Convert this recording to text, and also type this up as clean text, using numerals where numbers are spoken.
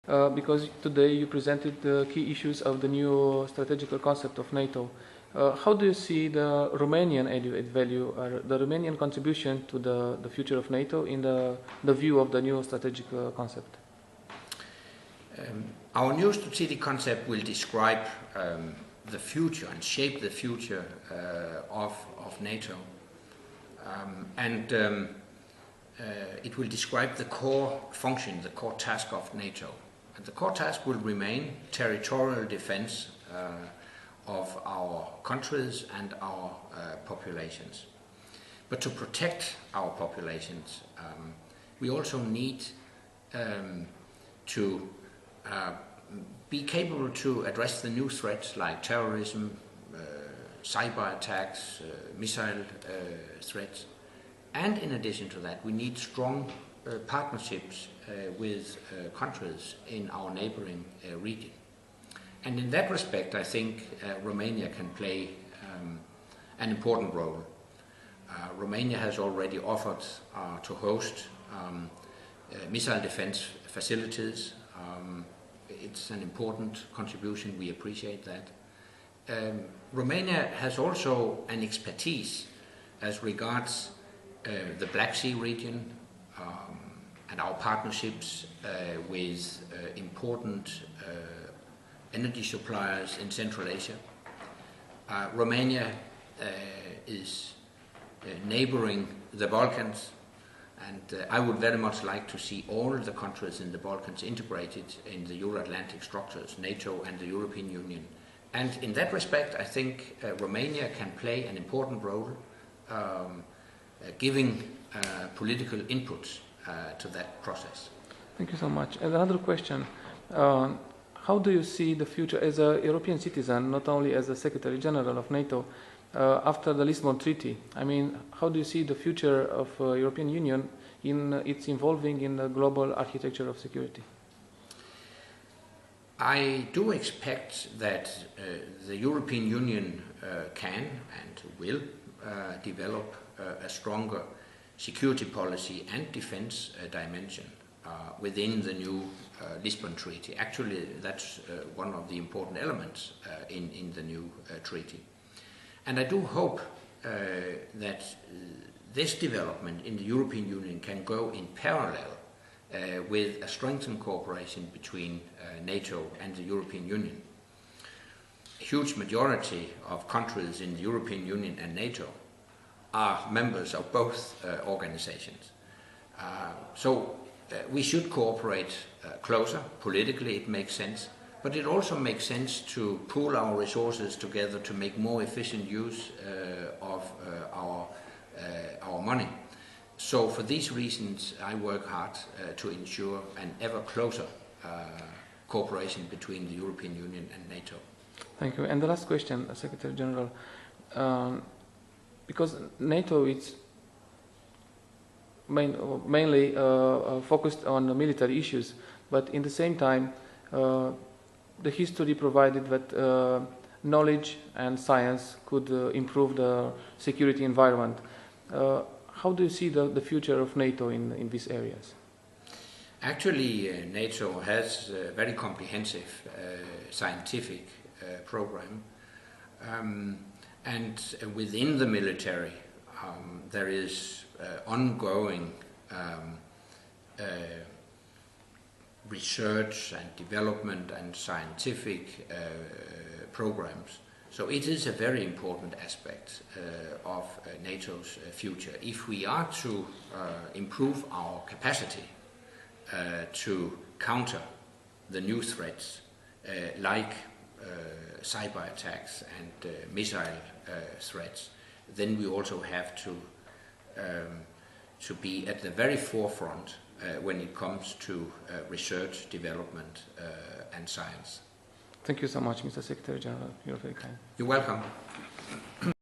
because today you presented the key issues of the new strategical concept of NATO. How do you see the Romanian added value, or the Romanian contribution to the future of NATO in the view of the new strategic concept? Our new strategic concept will describe the future and shape the future of NATO. It will describe the core function, the core task of NATO. And the core task will remain territorial defense of our countries and our populations. But to protect our populations, we also need to be capable to address the new threats like terrorism, cyber attacks, missile threats. And in addition to that, we need strong partnerships with countries in our neighboring region. And in that respect, I think Romania can play an important role. Romania has already offered to host missile defense facilities. It's an important contribution, we appreciate that. Romania has also an expertise as regards the Black Sea region and our partnerships with important energy suppliers in Central Asia. Romania is neighboring the Balkans, and I would very much like to see all the countries in the Balkans integrated in the Euro-Atlantic structures, NATO and the European Union. And in that respect, I think Romania can play an important role giving political input to that process. Thank you so much. And another question. How do you see the future as a European citizen, not only as a Secretary General of NATO, after the Lisbon Treaty? I mean, how do you see the future of European Union in its involving in the global architecture of security? I do expect that the European Union can and will develop a stronger security policy and defense dimension within the new Lisbon Treaty. Actually, that's one of the important elements in the new treaty. And I do hope that this development in the European Union can go in parallel with a strengthened cooperation between NATO and the European Union. A huge majority of countries in the European Union and NATO are members of both organizations. So we should cooperate closer. Politically it makes sense, but it also makes sense to pool our resources together to make more efficient use of our money. So for these reasons I work hard to ensure an ever closer cooperation between the European Union and NATO. Thank you. And the last question, Secretary General, because NATO is mainly focused on military issues, but in the same time the history provided that knowledge and science could improve the security environment. How do you see the future of NATO in these areas? Actually, NATO has a very comprehensive scientific program, and within the military there is ongoing research and development and scientific programs. So it is a very important aspect of NATO's future. If we are to improve our capacity to counter the new threats like cyber attacks and missile threats, then we also have to be at the very forefront when it comes to research, development and science. Thank you so much, Mr. Secretary General. You're very kind. You're welcome.